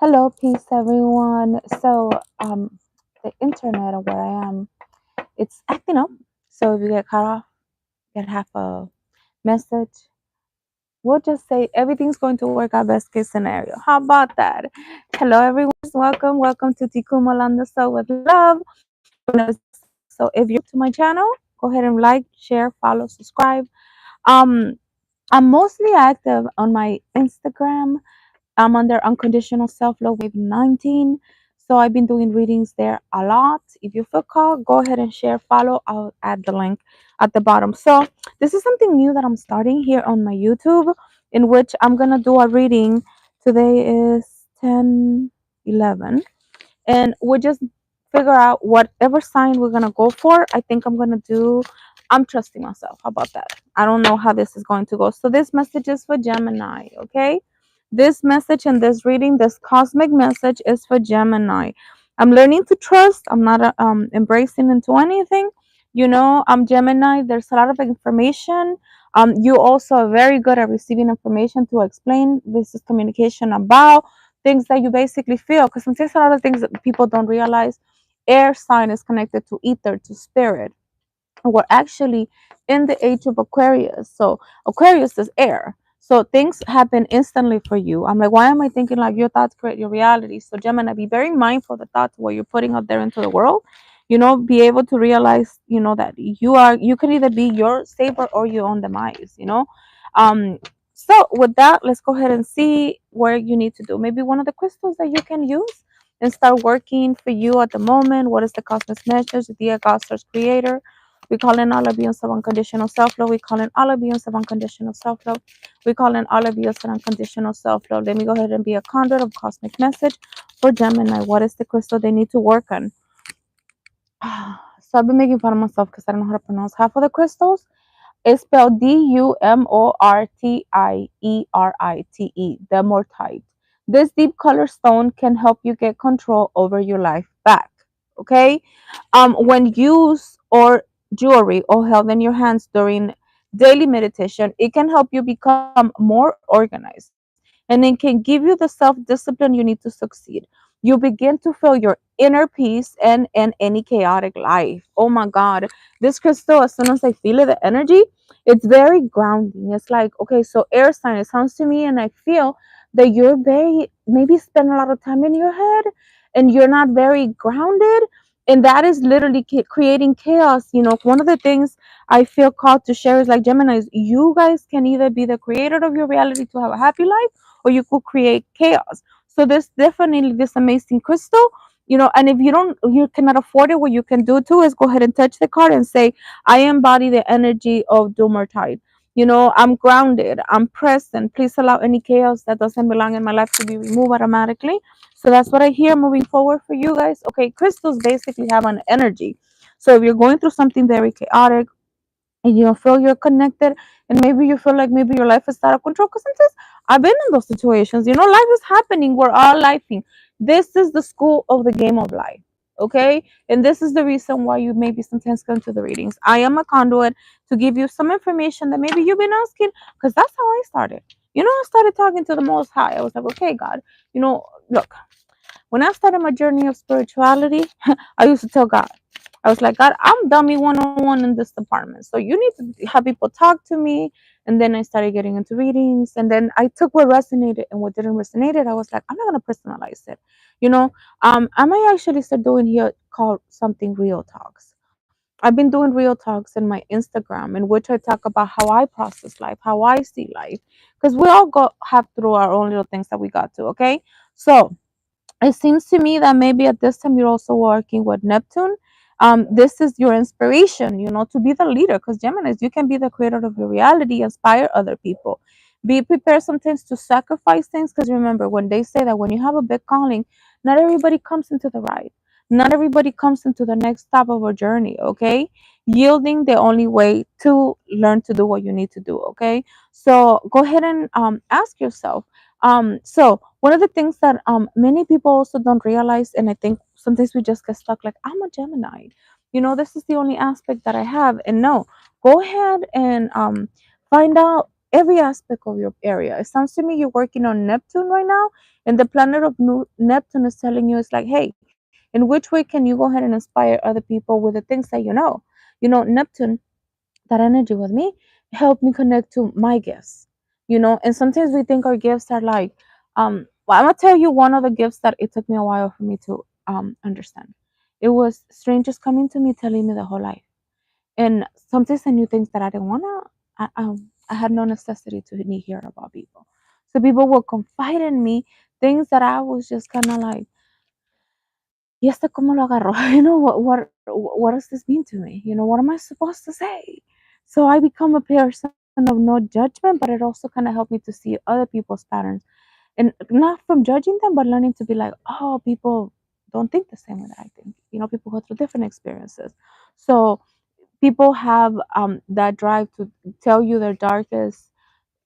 Hello, peace, everyone. The internet or where I am, it's acting up. So if you get cut off, get half a message. We'll just say everything's going to work out best case scenario. How about that? Hello, everyone. Welcome to Tikkun Malanda So with Love. So if you're to my channel, go ahead and like, share, follow, subscribe. Um, I'm mostly active on my Instagram. I'm under Unconditional Self Love Wave 19. So I've been doing readings there a lot. If you feel called, go ahead and share, follow. I'll add the link at the bottom. So this is something new that I'm starting here on my YouTube, in which I'm going to do a reading. Today is 10/11, and we'll just figure out whatever sign we're going to go for. I think I'm trusting myself. How about that? I don't know how this is going to go. So this message is for Gemini, okay? This message and this reading, this cosmic message is for Gemini. I'm learning to trust. I'm not embracing into anything. I'm Gemini. There's a lot of information. You also are very good at receiving information to explain. This is communication about things that you basically feel, because sometimes a lot of things that people don't realize. Air sign is connected to ether, to spirit. We're actually in the age of Aquarius. So Aquarius is air. So things happen instantly for you. I'm like, why am I thinking like your thoughts create your reality? So Gemini, be very mindful of the thoughts what you're putting out there into the world. Be able to realize, that you can either be your savior or your own demise. Um, so with that, let's go ahead and see where you need to do. Maybe one of the crystals that you can use and start working for you at the moment. What is the cosmic message? The God source creator. We call in all abuse of unconditional self-love. We call in all abuse of unconditional self-love. We call in all abuse of unconditional self-love. Let me go ahead and be a conduit of cosmic message for Gemini. What is the crystal they need to work on? So I've been making fun of myself because I don't know how to pronounce half of the crystals. It's spelled Dumortierite, Demortite. This deep color stone can help you get control over your life back. Okay? When used or jewelry or held in your hands during daily meditation, it can help you become more organized, and it can give you the self-discipline you need to succeed. You begin to feel your inner peace and any chaotic life. Oh my God. This crystal, as soon as I feel it, the energy, it's very grounding. It's like, okay, so air sign, it sounds to me, and I feel that you're very, maybe spend a lot of time in your head and you're not very grounded. And that is literally creating chaos. One of the things I feel called to share is like, Geminis, you guys can either be the creator of your reality to have a happy life, or you could create chaos. So there's definitely this amazing crystal. And if you cannot afford it, what you can do too is go ahead and touch the card and say, I embody the energy of Dumertide. I'm grounded, I'm present. Please allow any chaos that doesn't belong in my life to be removed automatically. So that's what I hear moving forward for you guys. Okay, crystals basically have an energy. So if you're going through something very chaotic and you feel you're connected, and maybe you feel like maybe your life is out of control, because sometimes I've been in those situations. Life is happening, we're all lifing. This is the school of the game of life. Okay, and this is the reason why you maybe sometimes come to the readings. I am a conduit to give you some information that maybe you've been asking, because that's how I started. I started talking to the Most High. I was like, okay, God, look, when I started my journey of spirituality, I used to tell God, I was like, God, I'm dummy 101 in this department. So you need to have people talk to me. And then I started getting into readings. And then I took what resonated and what didn't resonate. I was like, I'm not going to personalize it. I might actually start doing here called something Real Talks. I've been doing Real Talks in my Instagram, in which I talk about how I process life, how I see life. Because we all have through our own little things that we got to, okay? So it seems to me that maybe at this time you're also working with Neptune. This is your inspiration, to be the leader, because Geminis, you can be the creator of your reality, inspire other people. Be prepared sometimes to sacrifice things, because remember, when they say that when you have a big calling, not everybody comes into the ride. Not everybody comes into the next stop of a journey, okay? Yielding the only way to learn to do what you need to do, okay? So go ahead and ask yourself, so one of the things that many people also don't realize, and I think sometimes we just get stuck like, I'm a Gemini. This is the only aspect that I have. And no, go ahead and find out every aspect of your area. It sounds to me you're working on Neptune right now, and the planet of Neptune is telling you, it's like, hey, in which way can you go ahead and inspire other people with the things that you know? Neptune, that energy with me, helped me connect to my gifts. And sometimes we think our gifts are like, well, I'm gonna tell you one of the gifts that it took me a while for me to understand. It was strangers coming to me telling me the whole life. And sometimes I knew things that I didn't wanna. I had no necessity to need hear about people. So people would confide in me things that I was just kind of like, ¿y este cómo lo agarró? What does this mean to me? What am I supposed to say? So I become a person of no judgment, but it also kind of helped me to see other people's patterns, and not from judging them, but learning to be like, oh, people don't think the same way that I think. People go through different experiences. So people have that drive to tell you their darkest,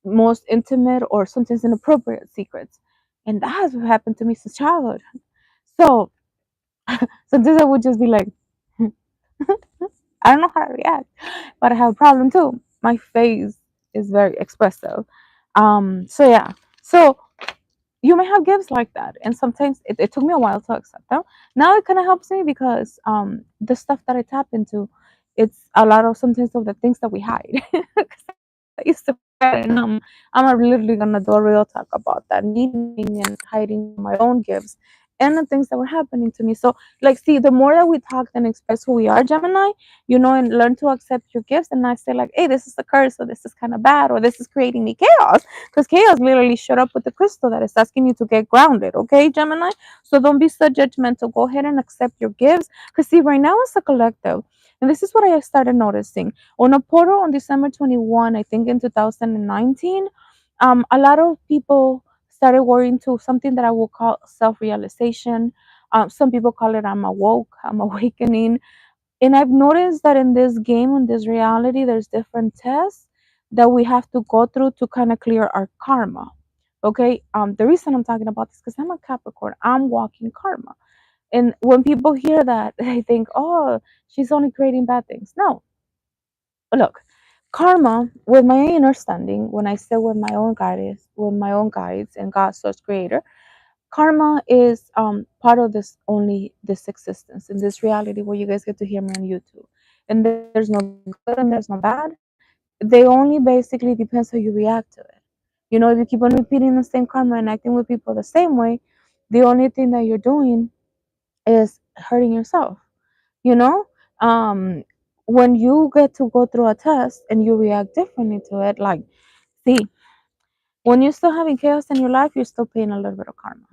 most intimate, or sometimes inappropriate secrets. And that has happened to me since childhood. So sometimes I would just be like, I don't know how to react, but I have a problem too. My face is very expressive. So yeah. So you may have gifts like that, and sometimes it took me a while to accept them. Now it kind of helps me because the stuff that I tap into, it's a lot of sometimes of the things that we hide. 'Cause I used to hide it, and I'm literally gonna do a real talk about that, me knowing and hiding my own gifts and the things that were happening to me. So, like, see, the more that we talk and express who we are, Gemini, and learn to accept your gifts, and not say like, hey, this is a curse, or this is kind of bad, or this is creating me chaos, because chaos literally showed up with the crystal that is asking you to get grounded, okay, Gemini? So don't be so judgmental. Go ahead and accept your gifts. Because, see, right now it's a collective. And this is what I started noticing. On a portal on December 21, I think in 2019, a lot of people started worrying to something that I will call self realization. Some people call it I'm awoke, I'm awakening. And I've noticed that in this game, in this reality, there's different tests that we have to go through to kind of clear our karma. Okay. The reason I'm talking about this because I'm a Capricorn. I'm walking karma. And when people hear that, they think, oh, she's only creating bad things. No. Look, karma, with my understanding, when I sit with my own guides and God source creator, karma is part of this existence in this reality where you guys get to hear me on YouTube. And there's no good and there's no bad. They only basically depends how you react to it. If you keep on repeating the same karma and acting with people the same way, the only thing that you're doing is hurting yourself. You know, um, when you get to go through a test and you react differently to it, like, see, when you're still having chaos in your life, you're still paying a little bit of karma.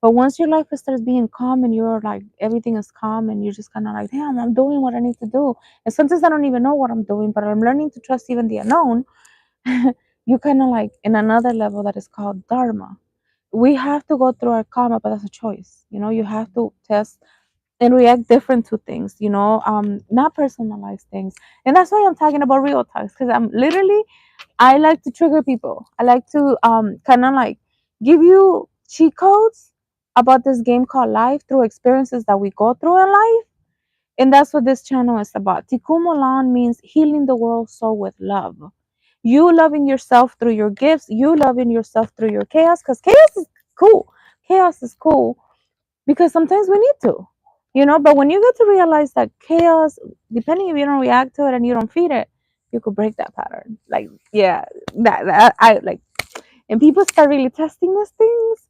But once your life starts being calm and you're like everything is calm and you're just kind of like, damn, I'm doing what I need to do. And sometimes I don't even know what I'm doing, but I'm learning to trust even the unknown. You kind of like in another level that is called dharma. We have to go through our karma, but that's a choice. You have to test and react different to things. Not personalize things. And that's why I'm talking about real talks, because I'm literally, I like to trigger people. I like to kind of like give you cheat codes about this game called life through experiences that we go through in life. And that's what this channel is about. Tikkun Olam means healing the world soul with love. You loving yourself through your gifts, you loving yourself through your chaos, because chaos is cool. Chaos is cool because sometimes we need to. But when you get to realize that chaos, depending if you don't react to it and you don't feed it, you could break that pattern. Like, yeah, that I like. And people start really testing these things,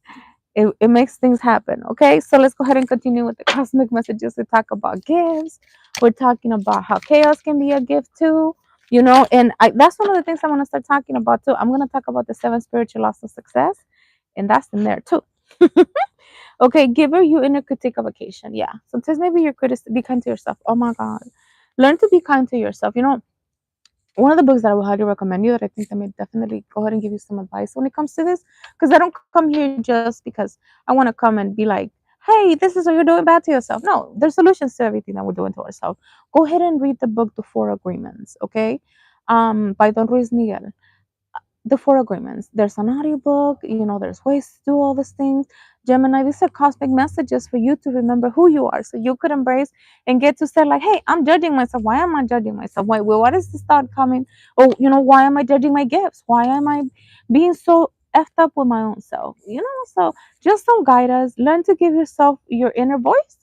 it makes things happen. Okay, so let's go ahead and continue with the cosmic messages. We talk about gifts. We're talking about how chaos can be a gift too. And that's one of the things I want to start talking about too. I'm going to talk about the 7 spiritual laws of success, and that's in there too. Okay, give her you inner critique of vacation. Yeah, sometimes maybe you're be kind to yourself. Oh my God, learn to be kind to yourself. One of the books that I would highly recommend you, that I think that may definitely go ahead and give you some advice when it comes to this, because I don't come here just because I want to come and be like, hey, this is what you're doing bad to yourself. No, there's solutions to everything that we're doing to ourselves. Go ahead and read the book The Four Agreements, okay, by Don Ruiz Miguel. the four agreements. There's an audiobook, there's ways to do all these things. Gemini, these are cosmic messages for you to remember who you are so you could embrace and get to say, like, hey, I'm judging myself. Why am I judging myself? Why, well, what is this thought coming? Oh, why am I judging my gifts? Why am I being so effed up with my own self? So just some guidance. Learn to give yourself your inner voice.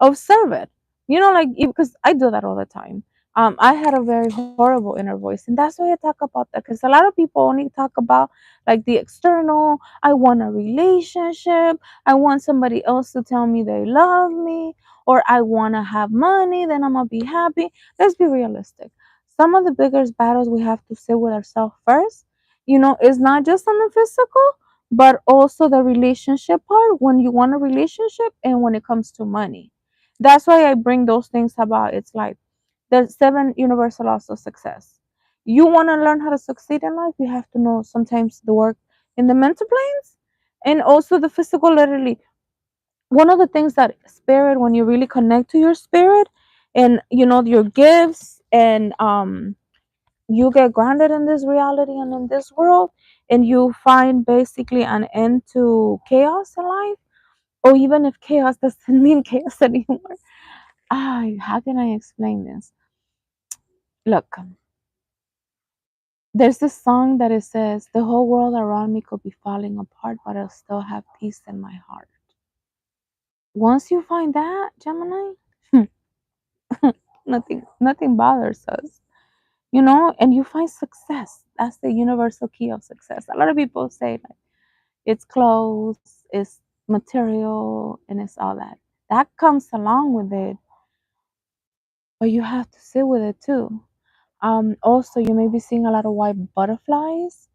Observe it. Like, because I do that all the time. I had a very horrible inner voice, and that's why I talk about that. Because a lot of people only talk about like the external. I want a relationship. I want somebody else to tell me they love me, or I want to have money. Then I'm gonna be happy. Let's be realistic. Some of the biggest battles we have to sit with ourselves first. Is not just on the physical, but also the relationship part. When you want a relationship, and when it comes to money, that's why I bring those things about. It's like the seven universal laws of success. You want to learn how to succeed in life, you have to know sometimes the work in the mental planes and also the physical, literally. One of the things that spirit, when you really connect to your spirit and your gifts, and you get grounded in this reality and in this world, and you find basically an end to chaos in life, or even if chaos doesn't mean chaos anymore. How can I explain this? Look, there's this song that it says, the whole world around me could be falling apart, but I'll still have peace in my heart. Once you find that, Gemini, nothing bothers us, and you find success. That's the universal key of success. A lot of people say like it's clothes, it's material, and it's all that. That comes along with it, but you have to sit with it too. Also, you may be seeing a lot of white butterflies,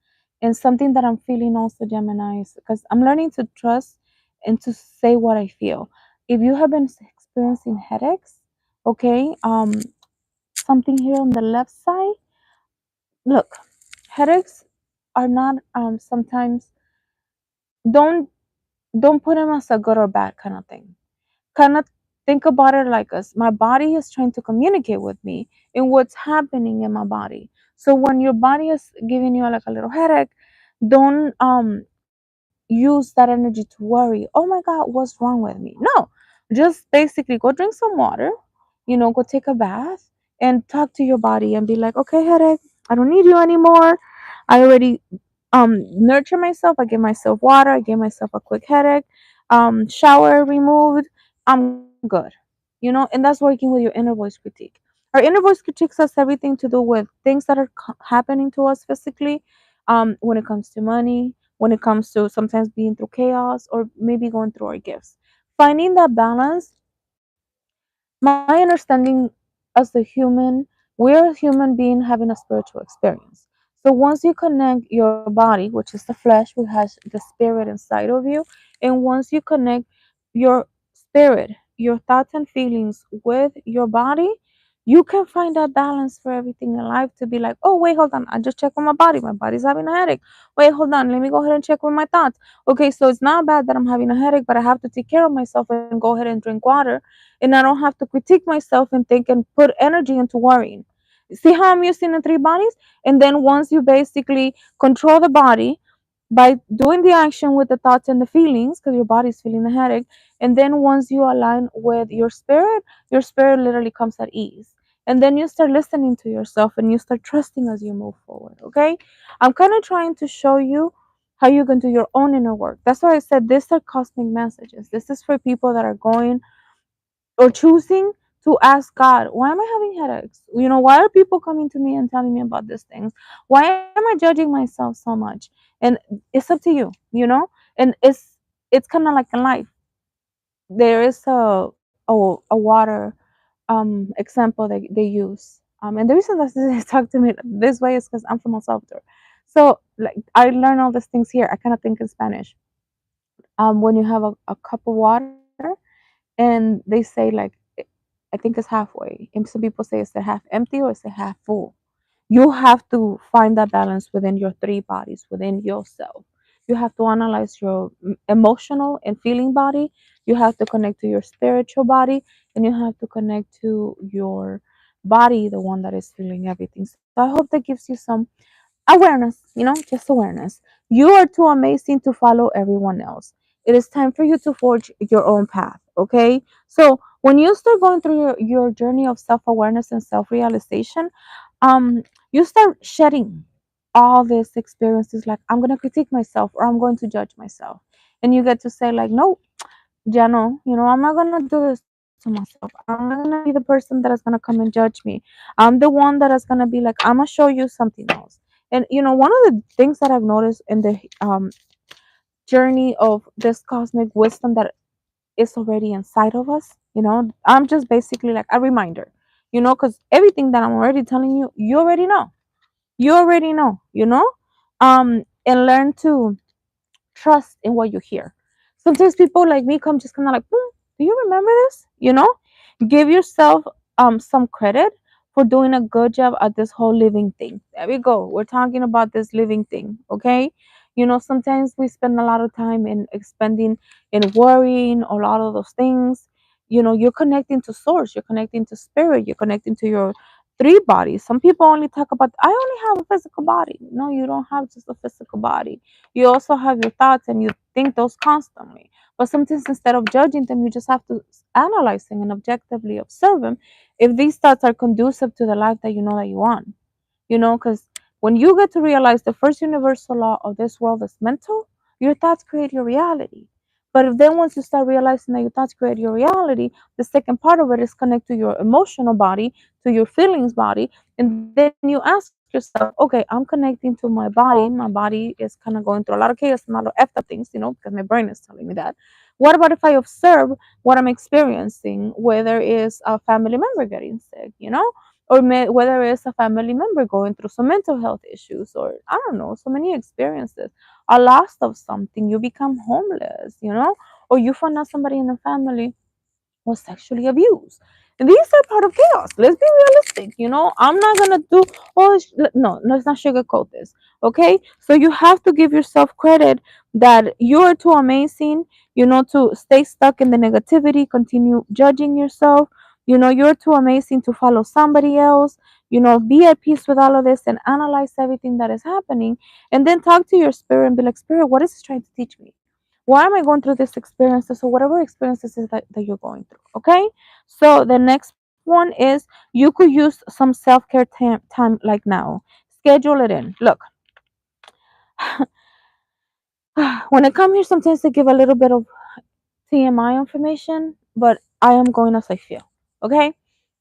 and something that I'm feeling also, Gemini, is because I'm learning to trust and to say what I feel. If you have been experiencing headaches, okay, something here on the left side. Look, headaches are not sometimes, don't don't put them as a good or bad kind of thing. Kind of think about it like us. My body is trying to communicate with me in what's happening in my body. So when your body is giving you like a little headache, don't use that energy to worry. Oh my God, what's wrong with me? No, just basically go drink some water. Go take a bath and talk to your body and be like, okay, headache, I don't need you anymore. I already nurture myself. I give myself water. I give myself a quick headache. Shower removed. I'm good. And that's working with your inner voice critique. Our inner voice critiques us everything to do with things that are happening to us physically. When it comes to money, when it comes to sometimes being through chaos, or maybe going through our gifts. Finding that balance, my understanding as a human, we're a human being having a spiritual experience. So once you connect your body, which is the flesh, which has the spirit inside of you, and once you connect your spirit, your thoughts and feelings with your body, you can find that balance for everything in life to be like, oh, wait, hold on. I just checked on my body. My body's having a headache. Wait, hold on. Let me go ahead and check with my thoughts. Okay, so it's not bad that I'm having a headache, but I have to take care of myself and go ahead and drink water, and I don't have to critique myself and think and put energy into worrying. See how I'm using the three bodies? And then once you basically control the body by doing the action with the thoughts and the feelings, because your body's feeling the headache, and then once you align with your spirit literally comes at ease. And then you start listening to yourself and you start trusting as you move forward. Okay? I'm kind of trying to show you how you can do your own inner work. That's why I said these are cosmic messages. This is for people that are going or choosing to ask God, why am I having headaches? Why are people coming to me and telling me about these things? Why am I judging myself so much? And it's up to you. And it's kind of like in life. There is a water example that they use. And the reason that they talk to me this way is because I'm from El Salvador. So like I learn all these things here. I kind of think in Spanish. When you have a cup of water and they say like I think it's halfway. And some people say it's a half empty or it's a half full. You have to find that balance within your three bodies, within yourself. You have to analyze your emotional and feeling body. You have to connect to your spiritual body, and you have to connect to your body, the one that is feeling everything. So I hope that gives you some Awareness, just awareness. You are too amazing to follow everyone else. It is time for you to forge your own path. Okay. So when you start going through your journey of self-awareness and self-realization, um, you start shedding all these experiences like I'm gonna critique myself or I'm going to judge myself. And you get to say, like, no, ya no, I'm not gonna do this to myself. I'm not gonna be the person that is gonna come and judge me. I'm the one that is gonna be like, I'm gonna show you something else. And one of the things that I've noticed in the journey of this cosmic wisdom that is already inside of us, I'm just basically like a reminder, because everything that I'm already telling you, you already know. You already know, and learn to trust in what you hear. Sometimes people like me come just kind of like, do you remember this? Give yourself some credit for doing a good job at this whole living thing. There we go. We're talking about this living thing, okay? Sometimes we spend a lot of time in expending in worrying or a lot of those things. You're connecting to source, you're connecting to spirit, you're connecting to your three bodies. Some people only talk about, I only have a physical body. No, you don't have just a physical body. You also have your thoughts and you think those constantly. But sometimes instead of judging them, you just have to analyze them and objectively observe them if these thoughts are conducive to the life that you know that you want. Because when you get to realize the first universal law of this world is mental, your thoughts create your reality. But if then once you start realizing that your thoughts create your reality, the second part of it is connect to your emotional body, to your feelings body, and then you ask yourself, okay, I'm connecting to my body. My body is kind of going through a lot of chaos and a lot of effed up things, because my brain is telling me that. What about if I observe what I'm experiencing, whether it's a family member getting sick, or whether it's a family member going through some mental health issues, or I don't know, so many experiences, a loss of something, you become homeless, or you find out somebody in the family was sexually abused. And these are part of chaos. Let's be realistic. I'm not gonna do no, let's not sugarcoat this. Okay, so you have to give yourself credit that you are too amazing, to stay stuck in the negativity, continue judging yourself. You're too amazing to follow somebody else. Be at peace with all of this and analyze everything that is happening, and then talk to your spirit and be like, Spirit, what is this trying to teach me? Why am I going through this experiences or whatever experiences is that you're going through? Okay. So the next one is you could use some self-care time like now. Schedule it in. Look, when I come here, sometimes I give a little bit of TMI information, but I am going as I feel. Okay.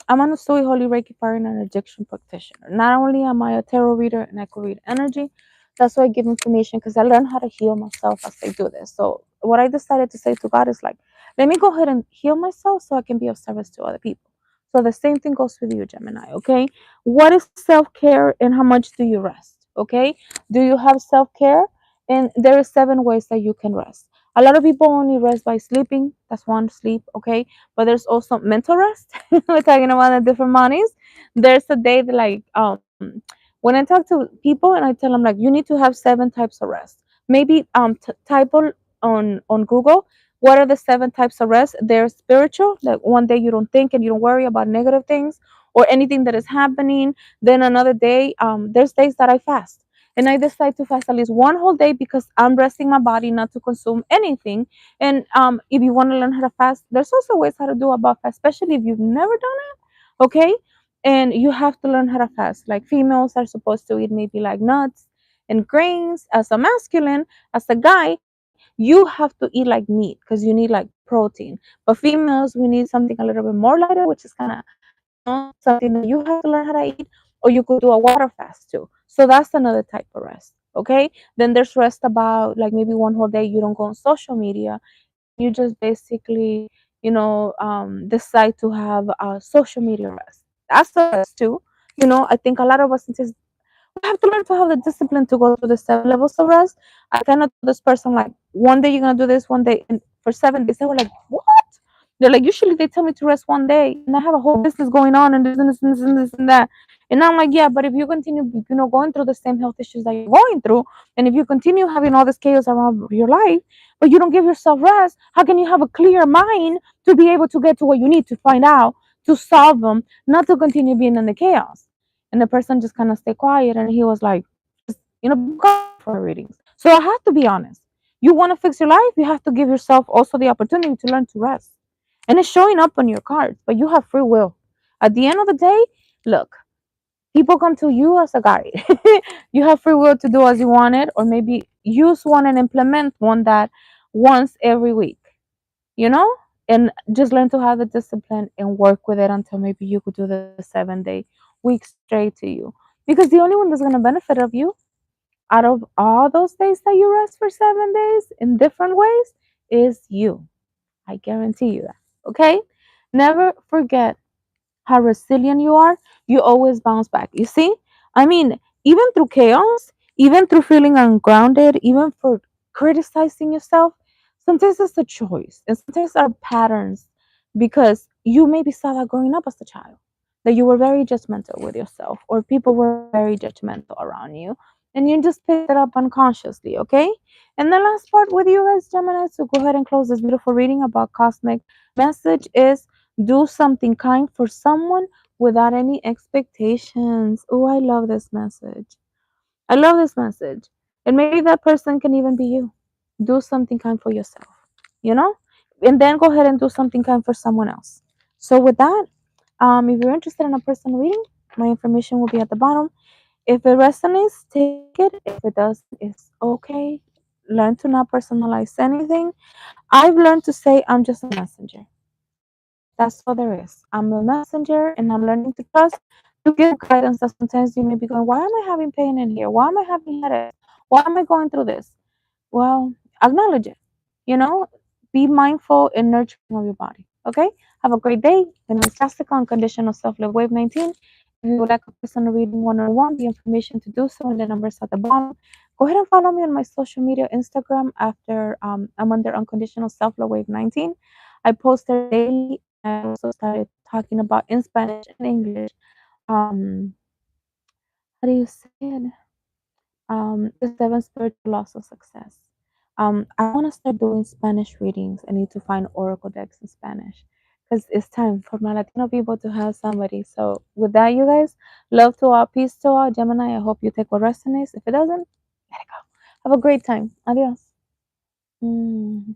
I'm an USUI Holy Reiki Fire and Addiction Practitioner. Not only am I a tarot reader and I can read energy, that's why I give information because I learned how to heal myself as I do this. So what I decided to say to God is like, let me go ahead and heal myself so I can be of service to other people. So the same thing goes with you, Gemini. Okay, what is self-care and how much do you rest? Okay, do you have self-care? And there are 7 ways that you can rest. A lot of people only rest by sleeping. That's one, sleep. Okay, but there's also mental rest. We're talking about the different monies. There's a day that like when I talk to people and I tell them like you need to have 7 types of rest. Maybe type on Google what are the 7 types of rest. They're spiritual, like one day you don't think and you don't worry about negative things or anything that is happening. Then another day, there's days that I fast. And I decide to fast at least one whole day because I'm resting my body not to consume anything. And if you want to learn how to fast, there's also ways how to do about fast, especially if you've never done it. Okay, and you have to learn how to fast. Like females are supposed to eat maybe like nuts and grains as a masculine. As a guy, you have to eat like meat because you need like protein. But females, we need something a little bit more lighter, which is kind of something that you have to learn how to eat, or you could do a water fast too. So that's another type of rest. Okay, then there's rest about like maybe one whole day you don't go on social media and you just basically decide to have a social media rest. That's a rest too. I think a lot of us just we have to learn to have the discipline to go through the 7 levels of rest. I cannot tell this person like one day you're gonna do this, one day, and for 7 days they were like, what? They're like, usually they tell me to rest one day, and I have a whole business going on, and this and this and this and this and that. And I'm like, yeah, but if you continue, going through the same health issues that you're going through, and if you continue having all this chaos around your life, but you don't give yourself rest, how can you have a clear mind to be able to get to what you need to find out to solve them, not to continue being in the chaos? And the person just kind of stayed quiet, and he was like, People come to me for readings. So I have to be honest. You want to fix your life, you have to give yourself also the opportunity to learn to rest. And it's showing up on your cards, but you have free will. At the end of the day, look, people come to you as a guide. You have free will to do as you want it, or maybe use one and implement one that once every week, you know? And just learn to have the discipline and work with it until maybe you could do the 7 day week straight to you. Because the only one that's going to benefit of you out of all those days that you rest for 7 days in different ways is you. I guarantee you that. Okay? Never forget how resilient you are, you always bounce back. You see? I mean, even through chaos, even through feeling ungrounded, even for criticizing yourself, sometimes it's a choice. And sometimes are patterns because you maybe saw that growing up as a child, that you were very judgmental with yourself, or people were very judgmental around you, and you just picked it up unconsciously, okay? And the last part with you guys, Gemini, to go ahead and close this beautiful reading about cosmic message is do something kind for someone without any expectations. Oh, I love this message. I love this message. And maybe that person can even be you. Do something kind for yourself, you know? And then go ahead and do something kind for someone else. So with that, if you're interested in a personal reading, my information will be at the bottom. If it resonates, take it. If it doesn't, it's okay. Learn to not personalize anything. I've learned to say I'm just a messenger. That's all there is. I'm a messenger and I'm learning to trust to give guidance that sometimes you may be going, why am I having pain in here? Why am I having headaches? Why am I going through this? Well, acknowledge it. You know, be mindful and nurturing of your body. Okay? Have a great day. My name is Jessica, Unconditional Self Love Wave 19. If you would like a personal reading 101, the information to do so and the numbers at the bottom. Go ahead and follow me on my social media Instagram after I'm under Unconditional Self Love Wave 19. I post there daily and I also started talking about in Spanish and English. Um, how do you say it? The seven spiritual laws of success. I want to start doing Spanish readings. I need to find oracle decks in Spanish because it's time for my Latino people to have somebody. So with that, you guys, love to all, peace to all, Gemini. I hope you take what resonates. If it doesn't, let it go. Have a great time. Adios. Mm.